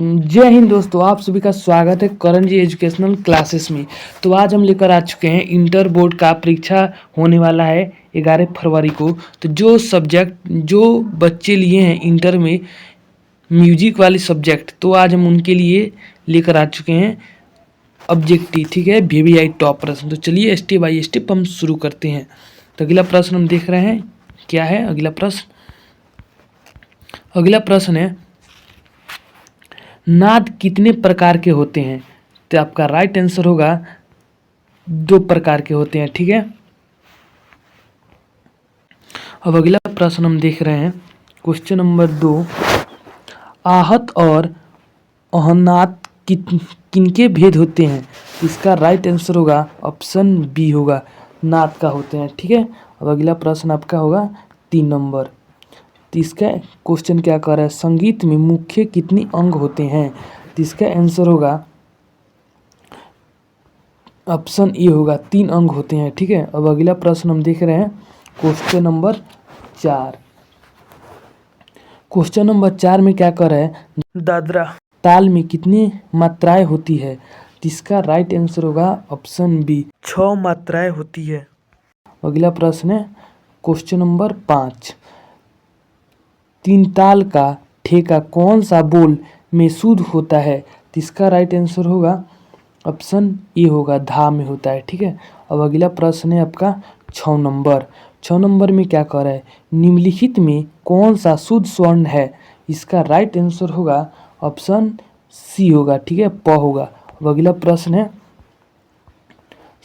जय हिंद दोस्तों, आप सभी का स्वागत है करण जी एजुकेशनल क्लासेस में। तो आज हम लेकर आ चुके हैं इंटर बोर्ड का परीक्षा होने वाला है 11 फरवरी को। तो जो बच्चे लिए हैं इंटर में म्यूजिक वाले सब्जेक्ट, तो आज हम उनके लिए लेकर आ चुके हैं ऑब्जेक्टिव, ठीक है, वीवीआई टॉप प्रश्न। तो चलिए स्टेप बाय स्टेप हम शुरू करते हैं। तो अगला प्रश्न हम देख रहे हैं क्या है। अगला प्रश्न है, नाद कितने प्रकार के होते हैं? तो आपका राइट आंसर होगा 2 प्रकार के होते हैं, ठीक है। अब अगला प्रश्न हम देख रहे हैं क्वेश्चन नंबर 2, आहत और अहनात किनके भेद होते हैं? इसका राइट आंसर होगा ऑप्शन बी होगा, नाद का होते हैं, ठीक है। अब अगला प्रश्न आपका होगा 3 नंबर। तो इसका क्वेश्चन क्या कर रहा है, संगीत में मुख्य कितने अंग होते हैं? तो इसका आंसर होगा ऑप्शन ए होगा, 3 अंग होते हैं, ठीक है। अब अगला प्रश्न हम देख रहे हैं क्वेश्चन नंबर 4। क्वेश्चन नंबर 4 में क्या कर रहा है, दादरा ताल में कितनी मात्राएं होती है? तो इसका राइट आंसर होगा ऑप्शन बी, 6 मात्राएं होती है। अगला प्रश्न है क्वेश्चन नंबर 5, 3 ताल का ठेका कौन सा बोल में शुद्ध होता है? तो इसका राइट आंसर होगा ऑप्शन ए होगा, धा में होता है, ठीक है। अब अगला प्रश्न है आपका 6 नंबर। 6 नंबर में क्या कह रहा है, निम्नलिखित में कौन सा शुद्ध स्वर्ण है? इसका राइट आंसर होगा ऑप्शन सी होगा, ठीक है, प होगा। अब अगला प्रश्न है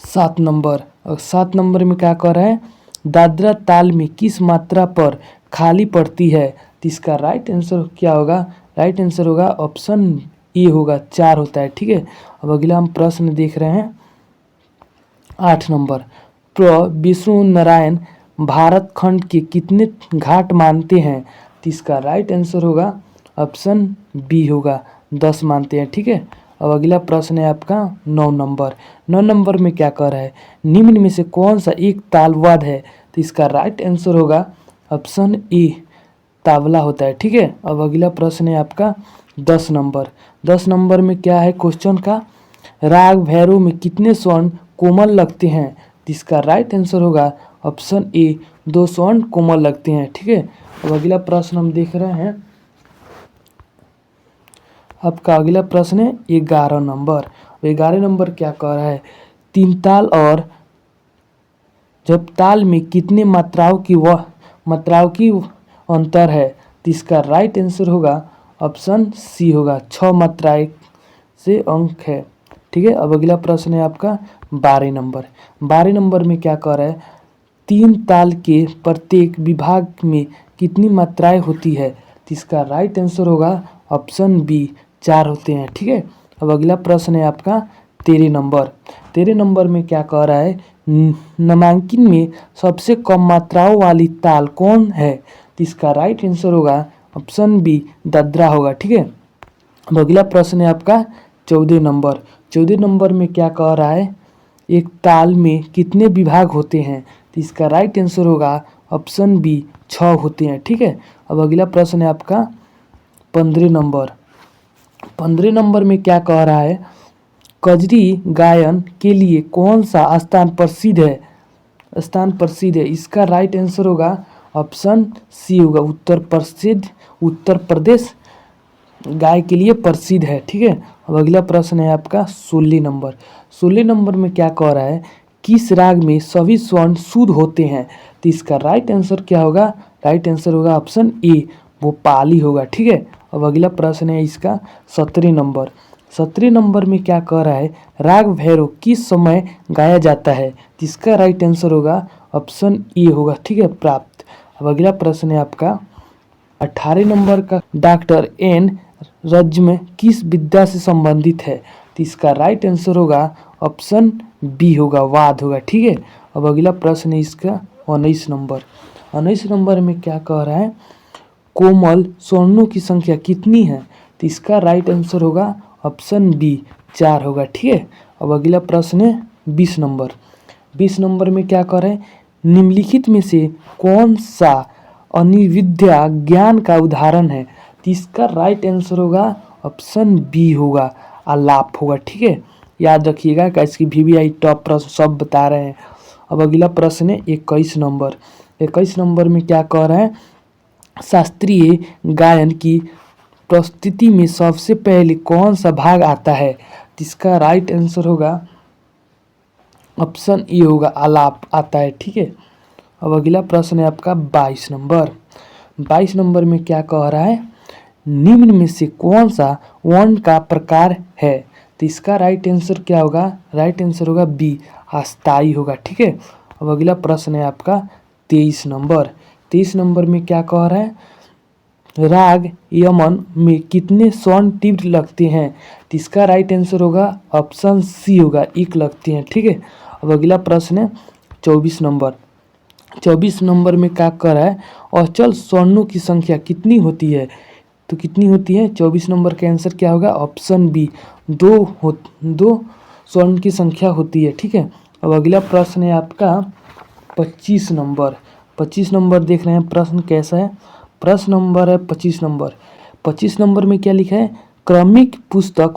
7 नंबर। और 7 नंबर में क्या कह रहा है, दादरा ताल में किस मात्रा पर खाली पड़ती है? तो इसका राइट आंसर क्या होगा, राइट आंसर होगा ऑप्शन ए होगा, 4 होता है, ठीक है। अब अगला हम प्रश्न देख रहे हैं 8 नंबर। विष्णु नारायण भारत खंड के कितने घाट मानते हैं? तो इसका राइट आंसर होगा ऑप्शन बी होगा, 10 मानते हैं, ठीक है। अब अगला प्रश्न है आपका 9 नंबर। 9 नंबर में क्या कह रहा है, निम्न में से कौन सा एक तालवाद है? तो इसका राइट आंसर होगा ऑप्शन ए, तावला होता है, ठीक है। अब अगला प्रश्न है आपका 10 नंबर। 10 नंबर में क्या है क्वेश्चन का, राग भैरव में कितने स्वर्ण कोमल लगते हैं? तो इसका राइट आंसर होगा ऑप्शन ए, 2 स्वर्ण कोमल लगते हैं, ठीक है। अब अगला प्रश्न हम देख रहे हैं आपका अगला प्रश्न है 11 नंबर। 11 नंबर क्या कह रहा है, 3 ताल और जब ताल में कितने मात्राओं की अंतर है? तो इसका राइट आंसर होगा ऑप्शन सी होगा, 6 मात्राएं से अंक है, ठीक है। अब अगला प्रश्न है आपका 12 नंबर। 12 नंबर में क्या कह रहा है, 3 ताल के प्रत्येक विभाग में कितनी मात्राएं होती है? तो इसका राइट आंसर होगा ऑप्शन बी, 4 होते हैं, ठीक है। अब अगला प्रश्न है आपका 13 नंबर। 13 नंबर में क्या कह रहा है, नामांकन में सबसे कम मात्राओं वाली ताल कौन है? तो इसका राइट आंसर होगा ऑप्शन बी, दादरा होगा, ठीक है। अब अगला प्रश्न है आपका 14 नंबर। 14 नंबर में क्या कह रहा है, एक ताल में कितने विभाग होते हैं? तो इसका राइट आंसर होगा ऑप्शन बी, 6 होते हैं, ठीक है। अब अगला प्रश्न है आपका 15 नंबर। 15 नंबर में क्या कह रहा है, कजरी गायन के लिए कौन सा स्थान प्रसिद्ध है? इसका राइट आंसर होगा ऑप्शन सी होगा, उत्तर प्रदेश गाय के लिए प्रसिद्ध है, ठीक है। अब अगला प्रश्न है आपका 16 नंबर। 16 नंबर में क्या कह रहा है, किस राग में सभी स्वर्ण शुद्ध होते हैं? तो इसका राइट आंसर क्या होगा, राइट आंसर होगा ऑप्शन ए, भोपाली होगा, ठीक है। अब अगला प्रश्न है इसका 17 नंबर। 17 नंबर में क्या कह रहा है, राग भैरव किस समय गाया जाता है? तो इसका राइट आंसर होगा ऑप्शन ए होगा, ठीक है, प्राप्त। अब अगला प्रश्न है आपका 18 नंबर का, डॉक्टर एन रज्म किस विद्या से संबंधित है? तो इसका राइट आंसर होगा ऑप्शन बी होगा, वाद होगा, ठीक है। अब अगला प्रश्न है इसका 19 नंबर। 19 नंबर में क्या कह रहा है, कोमल स्वर्णों की संख्या कितनी है? तो इसका राइट आंसर होगा ऑप्शन बी, 4 होगा, ठीक है। अब अगला प्रश्न है 20 नंबर। 20 नंबर में क्या कह रहे हैं, निम्नलिखित में से कौन सा अनिर्विद्या ज्ञान का उदाहरण है? तो इसका राइट आंसर होगा ऑप्शन बी होगा आलाप होगा। ठीक है, याद रखिएगा, कैसे कि VVI टॉप प्रश्न सब बता रहे हैं। अब अगला प्रश्न है 21 नंबर। 21 नंबर में क्या कह रहा है, शास्त्रीय गायन की प्रस्तुति में सबसे पहले कौन सा भाग आता है? इसका राइट आंसर होगा ऑप्शन ए होगा आलाप आता है। ठीक है, अब अगला प्रश्न है आपका 22 नंबर। 22 नंबर में क्या कह रहा है, निम्न में से कौन सा वर्ण का प्रकार है? तो इसका राइट आंसर क्या होगा? राइट आंसर होगा बी अस्थाई होगा। ठीक है, अब अगला प्रश्न है आपका 23 नंबर। 23 नंबर में क्या कह रहा है, राग यमन में कितने स्वर्ण तीव्र लगते हैं? तो इसका राइट आंसर होगा ऑप्शन सी होगा, एक लगते हैं। ठीक है, अब अगला प्रश्न है 24 नंबर। 24 नंबर में क्या कर रहा है, अचल स्वर्णों की संख्या कितनी होती है? तो कितनी होती है? 24 नंबर का आंसर क्या होगा? ऑप्शन बी दो स्वर्ण की संख्या होती है। ठीक है, अब अगला प्रश्न है आपका 25 नंबर। 25 नंबर देख रहे हैं, प्रश्न कैसा है? प्रश्न नंबर है 25 नंबर। 25 नंबर में क्या लिखा है, क्रमिक पुस्तक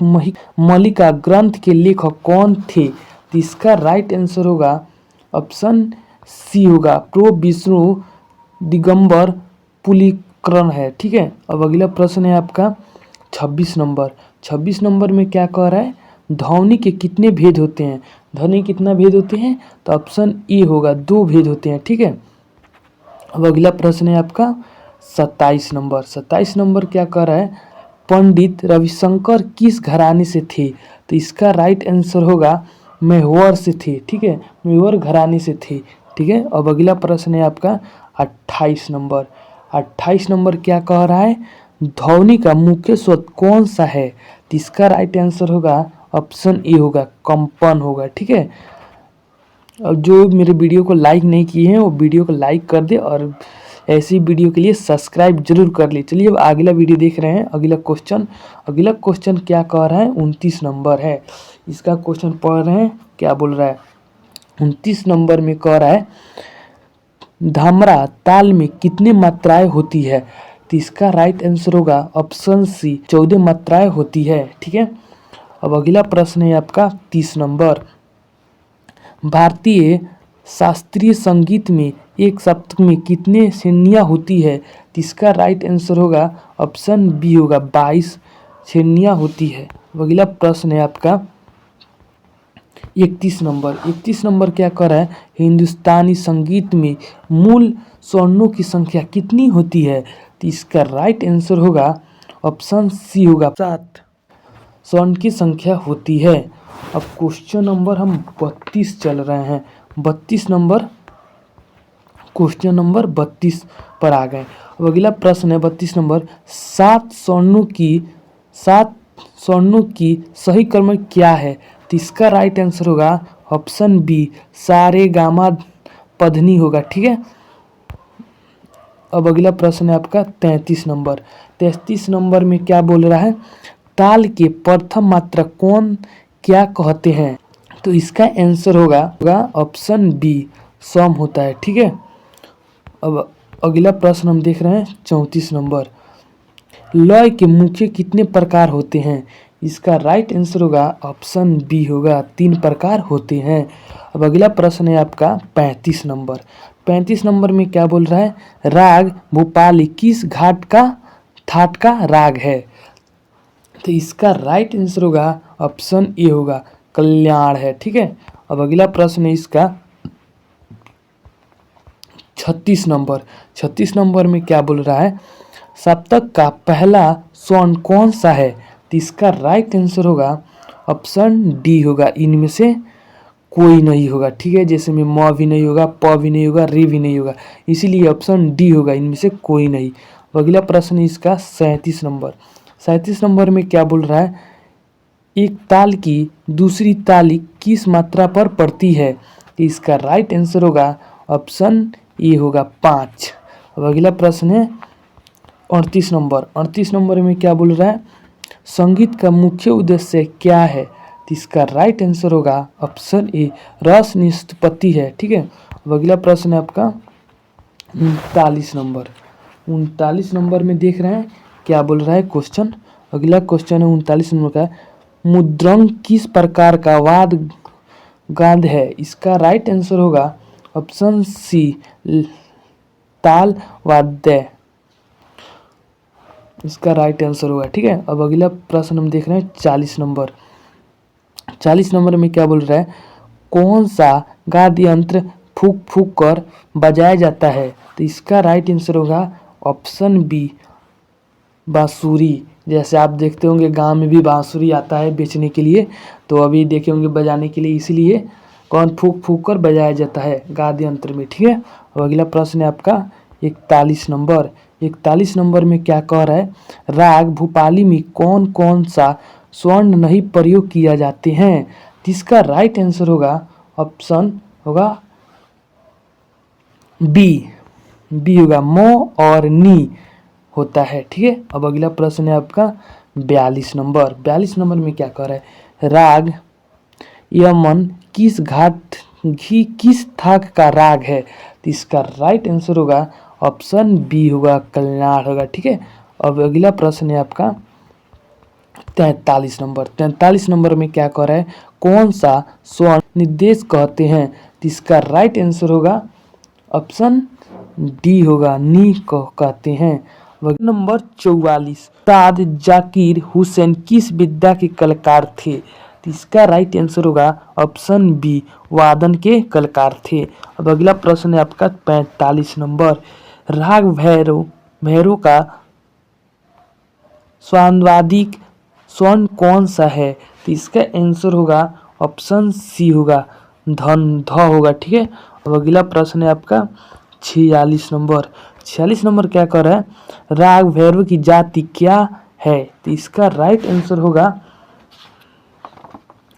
मल्लिका ग्रंथ के लेखक कौन थे? तो इसका राइट आंसर होगा ऑप्शन सी होगा प्रो विष्णु दिगंबर पुलिकरण है। ठीक है, अब अगला प्रश्न है आपका 26 नंबर। 26 नंबर में क्या कह रहा है, ध्वनि के कितने भेद होते हैं? ध्वनि कितना भेद होते हैं? तो ऑप्शन ए होगा 2 भेद होते हैं। ठीक है, अब अगला प्रश्न है आपका 27 नंबर। 27 नंबर क्या कह रहा है, पंडित रविशंकर किस घराने से थे? तो इसका राइट आंसर होगा मेवाड़ से थे। ठीक है, मेवाड़ घराने से थे। ठीक है, अब अगला प्रश्न है आपका 28 नंबर। 28 नंबर क्या कह रहा है, ध्वनि का मुख्य स्रोत कौन सा है? तो इसका राइट आंसर होगा ऑप्शन ए होगा कंपन होगा। ठीक है, और जो मेरे वीडियो को लाइक नहीं किए हैं वो वीडियो को लाइक कर दे और ऐसी वीडियो के लिए सब्सक्राइब जरूर कर ले। चलिए अब अगला वीडियो देख रहे हैं। अगला क्वेश्चन क्या कह रहा है, 29 नंबर है। इसका क्वेश्चन पढ़ रहे हैं, क्या बोल रहा है। 29 नंबर में कह रहा है, धामरा ताल में कितनी मात्राएं होती है? तो इसका राइट आंसर होगा ऑप्शन सी 14 मात्राएं होती है। ठीक है, अब अगला प्रश्न है आपका 30 नंबर। भारतीय शास्त्रीय संगीत में एक सप्तक में कितने श्रेणियाँ होती है? तो इसका राइट आंसर होगा ऑप्शन बी होगा 22 श्रेणियाँ होती है। अगला प्रश्न है आपका 31 नंबर। 31 नंबर क्या कर रहा है, हिंदुस्तानी संगीत में मूल स्वर्णों की संख्या कितनी होती है? तो इसका राइट आंसर होगा ऑप्शन सी होगा 7 स्वर्ण की संख्या होती है। अब क्वेश्चन नंबर हम 32 चल रहे हैं। 32 नंबर, क्वेश्चन नंबर 32 पर आ गए। अब अगला प्रश्न है 32 नंबर, 7 स्वर्णों की सही क्रम क्या है? तो इसका राइट आंसर होगा ऑप्शन बी सारे गामा पधनी होगा। ठीक है, अब अगला प्रश्न है आपका 33 नंबर। 33 नंबर में क्या बोल रहा है, ताल के प्रथम मात्रा कौन क्या कहते हैं? तो इसका आंसर होगा ऑप्शन बी सम होता है। ठीक है, अब अगला प्रश्न हम देख रहे हैं 34 नंबर। लय के मुख्य कितने प्रकार होते हैं? इसका राइट आंसर होगा ऑप्शन बी होगा 3 प्रकार होते हैं। अब अगला प्रश्न है आपका 35 नंबर। 35 नंबर में क्या बोल रहा है, राग भूपाली किस थाट का राग है? तो इसका राइट आंसर होगा ऑप्शन ए होगा कल्याण है। ठीक है, अब अगला प्रश्न है इसका 36 नंबर। 36 नंबर में क्या बोल रहा है, सप्तक का पहला स्वर्ण कौन सा है? तो इसका राइट आंसर होगा ऑप्शन डी होगा इनमें से कोई नहीं होगा। ठीक है, जैसे में म भी नहीं होगा, प भी नहीं होगा, रे भी नहीं होगा, इसीलिए ऑप्शन डी होगा इनमें से कोई नहीं। अगला प्रश्न इसका 37 नंबर। 37 नंबर में क्या बोल रहा है, एक ताल की दूसरी ताली किस मात्रा पर पड़ती है? तो इसका राइट आंसर होगा ऑप्शन ए होगा 5। अब अगला प्रश्न है 38 नंबर। 38 नंबर में क्या बोल रहा है, संगीत का मुख्य उद्देश्य क्या है? तो इसका राइट आंसर होगा ऑप्शन ए रस निष्पत्ति है। ठीक है, अब अगला प्रश्न है आपका 39 नंबर। 39 नंबर में देख रहे हैं क्या बोल रहा है क्वेश्चन, अगला क्वेश्चन है 39 नंबर का, मुद्रंक किस प्रकार का वाद गांध है? इसका राइट आंसर होगा ऑप्शन सी ताल वाद्य, इसका राइट आंसर होगा। ठीक है, अब अगला प्रश्न हम देख रहे हैं 40 नंबर। 40 नंबर में क्या बोल रहा है, कौन सा वाद्य यंत्र फूक फूक कर बजाया जाता है? तो इसका राइट आंसर होगा ऑप्शन बी बांसुरी। जैसे आप देखते होंगे गांव में भी बांसुरी आता है बेचने के लिए, तो अभी देखे होंगे बजाने के लिए, इसलिए कौन फूक फूक कर बजाया जाता है वाद्य यंत्र में। ठीक है, अब अगला प्रश्न है आपका 41 नंबर। 41 नंबर में क्या कह रहा है, राग भूपाली में कौन कौन सा स्वर्ण नहीं प्रयोग किया जाते हैं? जिसका राइट आंसर होगा ऑप्शन होगा बी होगा मो और नी होता है। ठीक है, अब अगला प्रश्न है आपका 42 नंबर। 42 नंबर में क्या कह रहा है, राग यमन किस घाट घी किस थाक का राग है? तो इसका राइट आंसर होगा ऑप्शन बी होगा कल्याण होगा। ठीक है, अब अगला प्रश्न है आपका 43 नंबर। 43 नंबर में क्या कह रहा है, कौन सा स्वर्ण निर्देश कहते हैं? तो इसका राइट आंसर होगा ऑप्शन डी होगा नी को कहते हैं। नंबर 44, उस्ताद जाकिर हुसैन किस विद्या के कलाकार थे? तो इसका राइट आंसर होगा ऑप्शन बी वादन के कलाकार थे। अब अगला प्रश्न है आपका 45 नंबर, राग भैरव का स्वानुवादिक स्वर्ण कौन सा है? तो इसका आंसर होगा ऑप्शन सी होगा ध होगा। ठीक है, अब अगला प्रश्न है आपका 46 नंबर। 46 नंबर क्या कर रहा है, राग भैरव की जाति क्या है? तो इसका राइट आंसर होगा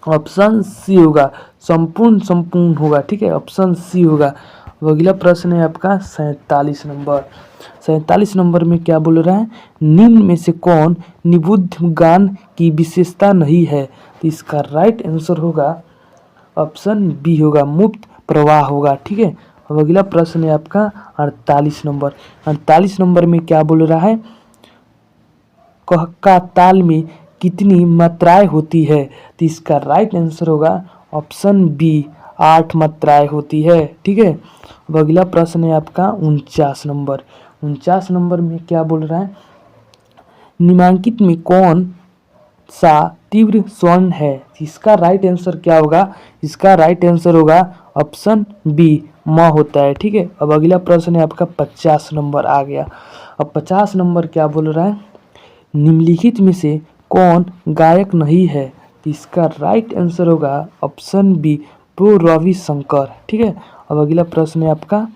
ऑप्शन सी होगा संपूर्ण होगा। ठीक है, ऑप्शन सी होगा। अगला प्रश्न है आपका 47 नंबर। 47 नंबर में क्या बोल रहा है, निम्न में से कौन निबुद्ध गान की विशेषता नहीं है? तो इसका राइट आंसर होगा ऑप्शन बी होगा मुक्त प्रवाह होगा। ठीक है, अब अगला प्रश्न है आपका 48 नंबर। 48 नंबर में क्या बोल रहा है, कहका ताल में कितनी मात्राएं होती है? तो इसका राइट आंसर होगा ऑप्शन बी 8 मात्राएं होती है। ठीक है, अब अगला प्रश्न है आपका 49 नंबर। 49 नंबर में क्या बोल रहा है, निम्नलिखित में कौन सा तीव्र स्वर्ण है? इसका राइट आंसर क्या होगा, इसका राइट आंसर होगा ऑप्शन बी म होता है। ठीक है, अब अगला प्रश्न है आपका 50 नंबर आ गया। अब 50 नंबर क्या बोल रहा है, निम्नलिखित में से कौन गायक नहीं है? इसका राइट आंसर होगा ऑप्शन बी प्रो रविशंकर। ठीक है, अब अगला प्रश्न है आपका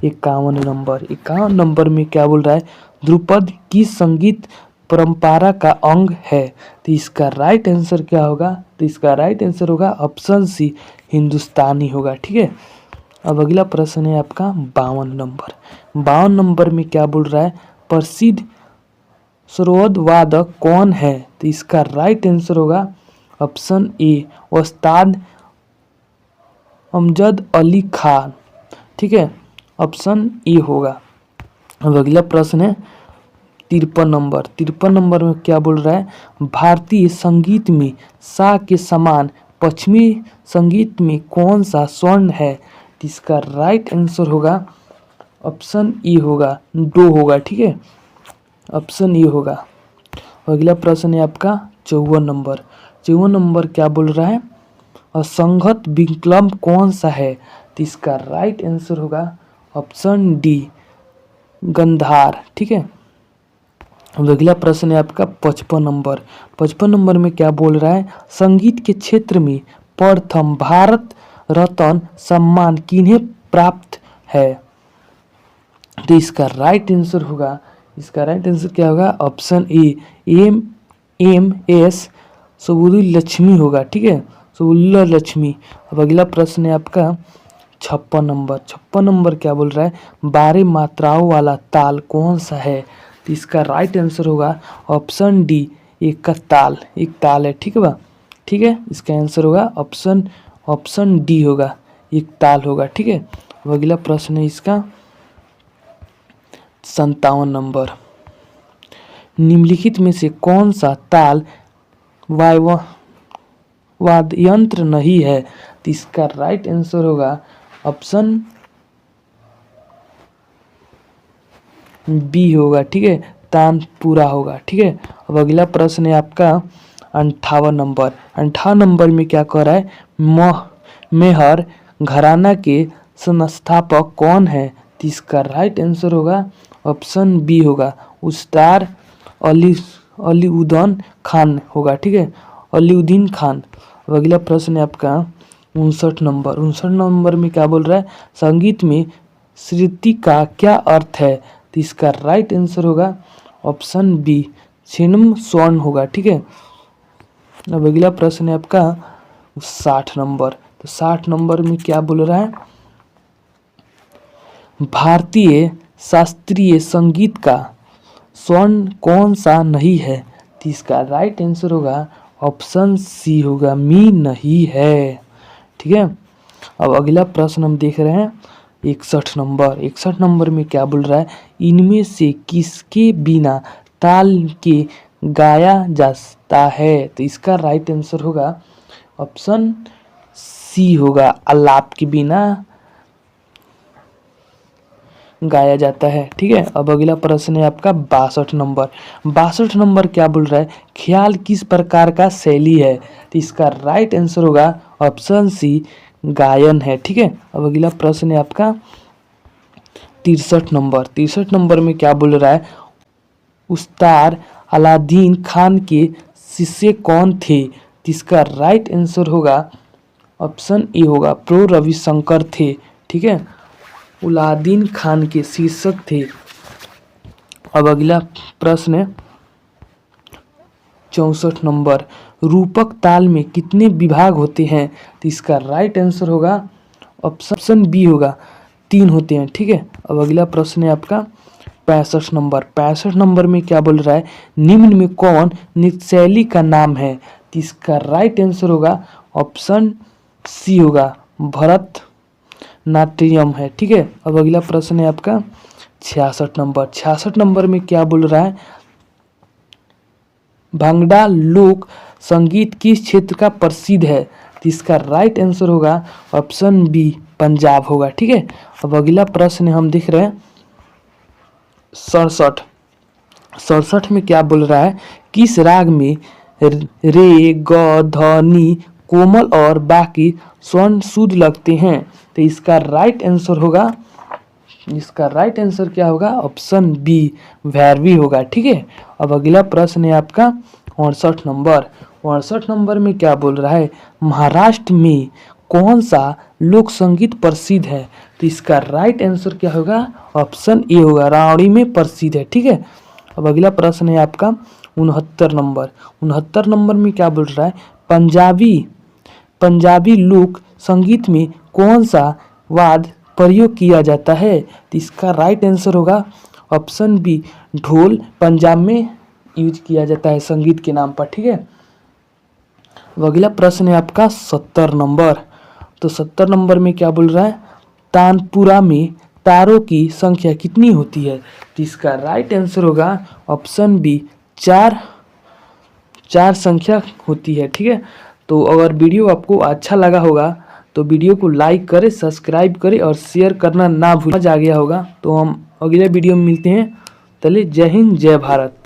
51 नंबर। 51 नंबर में क्या बोल रहा है, ध्रुपद किस संगीत परंपरा का अंग है? तो इसका राइट आंसर क्या होगा, तो इसका राइट आंसर होगा ऑप्शन सी हिंदुस्तानी होगा। ठीक है, अब अगला प्रश्न है आपका 52 नंबर। 52 नंबर में क्या बोल रहा है, प्रसिद्ध सरोद वादक कौन है? तो इसका राइट आंसर होगा ऑप्शन ए उस्ताद अमजद अली खान। ठीक है, ऑप्शन ए होगा। अब अगला प्रश्न है 53 नंबर। 53 नंबर में क्या बोल रहा है, भारतीय संगीत में सा के समान पश्चिमी संगीत में कौन सा स्वर्ण है? इसका राइट आंसर होगा ऑप्शन ए होगा डो होगा। ठीक है, ऑप्शन ए होगा। अगला प्रश्न है आपका 54 नंबर। 54 नंबर क्या बोल रहा है, असंगत विकल्प कौन सा है? तो इसका राइट आंसर होगा ऑप्शन डी गंधार। ठीक है, अगला प्रश्न है आपका 55 नंबर। 55 नंबर में क्या बोल रहा है, संगीत के क्षेत्र में प्रथम भारत रत्न सम्मान किन्हें प्राप्त है? तो इसका राइट आंसर होगा, इसका राइट आंसर क्या होगा, option A M S Subbulakshmi होगा। ठीक है, सुब्बुलक्ष्मी। अब अगला प्रश्न है आपका 56 नंबर। 56 नंबर क्या बोल रहा है, 12 मात्राओं वाला ताल कौन सा है? तो इसका राइट आंसर होगा ऑप्शन डी एक का ताल, एक ताल है। ठीक है बा, ठीक है, इसका आंसर होगा ऑप्शन डी होगा एक ताल होगा। ठीक है, अब अगला प्रश्न है इसका 57 नंबर। निम्नलिखित में से कौन सा ताल वाद्य यंत्र नहीं है? तो इसका राइट आंसर होगा ऑप्शन बी होगा, ठीक है, तानपुरा होगा, ठीक है। अब अगला प्रश्न है आपका 58 नंबर। 58 नंबर में क्या कह रहा है? मेहर घराना के संस्थापक कौन है? तो इसका राइट आंसर होगा ऑप्शन बी होगा, उस्ताद अलीउद्दीन खान होगा, ठीक है, अलीउद्दीन खान। अब अगला प्रश्न है आपका 59 नंबर। 59 नंबर में क्या बोल रहा है? संगीत में श्रुति का क्या अर्थ है? तो इसका राइट आंसर होगा ऑप्शन बी, छिन्म स्वर्ण होगा, ठीक है। अब अगला प्रश्न है आपका 60 नंबर। तो 60 नंबर में क्या बोल रहा है? भारतीय शास्त्रीय संगीत का स्वर्ण कौन सा नहीं है? तो इसका राइट आंसर होगा ऑप्शन सी होगा, मी नहीं है, ठीक है। अब अगला प्रश्न हम देख रहे हैं 61 नंबर। 61 नंबर में क्या बोल रहा है? इनमें से किसके बिना ताल के गाया जाता है? तो इसका राइट आंसर होगा ऑप्शन सी होगा, आलाप के बिना गाया जाता है, ठीक है। अब अगला प्रश्न है आपका 62 नंबर। 62 नंबर क्या बोल रहा है? ख्याल किस प्रकार का शैली है? तो इसका राइट आंसर होगा ऑप्शन सी, गायन है, ठीक है। अब अगला प्रश्न है आपका 63 नंबर। 63 नंबर में क्या बोल रहा है? उस्ताद अलादीन खान के शिष्य कौन थे? तो इसका राइट आंसर होगा ऑप्शन ए होगा, प्रो रविशंकर थे, ठीक है, अलादीन खान के शिक्षक थे। अब अगला प्रश्न है 64 नंबर। रूपक ताल में कितने विभाग होते हैं? तो इसका राइट आंसर होगा ऑप्शन बी होगा, 3 होते हैं, ठीक है। अब अगला प्रश्न है आपका 65 नंबर। 65 नंबर में क्या बोल रहा है? निम्न में कौन नृत्य शैली का नाम है? तो इसका राइट आंसर होगा ऑप्शन सी होगा, भरत नाट्यम है, ठीक है। अब अगला प्रश्न है आपका 66 नंबर। 66 नंबर में क्या बोल रहा है? भांगड़ा लोक संगीत किस क्षेत्र का प्रसिद्ध है? तो इसका राइट आंसर होगा ऑप्शन बी, पंजाब होगा, ठीक है। अब अगला प्रश्न हम देख रहे हैं 67। 67 में क्या बोल रहा है? किस राग में रे ग ध नी कोमल और बाकी स्वर्ण शुद्ध लगते हैं? तो इसका राइट आंसर होगा, इसका राइट आंसर क्या होगा? ऑप्शन बी, भैरवी होगा, ठीक है। अब अगला प्रश्न है आपका 68 नंबर। 68 नंबर में क्या बोल रहा है? महाराष्ट्र में कौन सा लोक संगीत प्रसिद्ध है? तो इसका राइट आंसर क्या होगा? ऑप्शन ए होगा, रावड़ी में प्रसिद्ध है, ठीक है। अब अगला प्रश्न है आपका 69 नंबर। 69 नंबर में क्या बोल रहा है? पंजाबी लोक संगीत में कौन सा वाद्य प्रयोग किया जाता है? तो इसका राइट आंसर होगा ऑप्शन बी, ढोल पंजाब में यूज किया जाता है संगीत के नाम पर, ठीक है। अब अगला प्रश्न है आपका 70 नंबर। तो 70 नंबर में क्या बोल रहा है? तानपुरा में तारों की संख्या कितनी होती है? तो इसका राइट आंसर होगा ऑप्शन बी, 4 संख्या होती है, ठीक है। तो अगर वीडियो आपको अच्छा लगा होगा तो वीडियो को लाइक करें, सब्सक्राइब करें और शेयर करना ना भूलें। समझ आ गया होगा तो हम अगले वीडियो में मिलते हैं। चलिए, जय हिंद, जय भारत।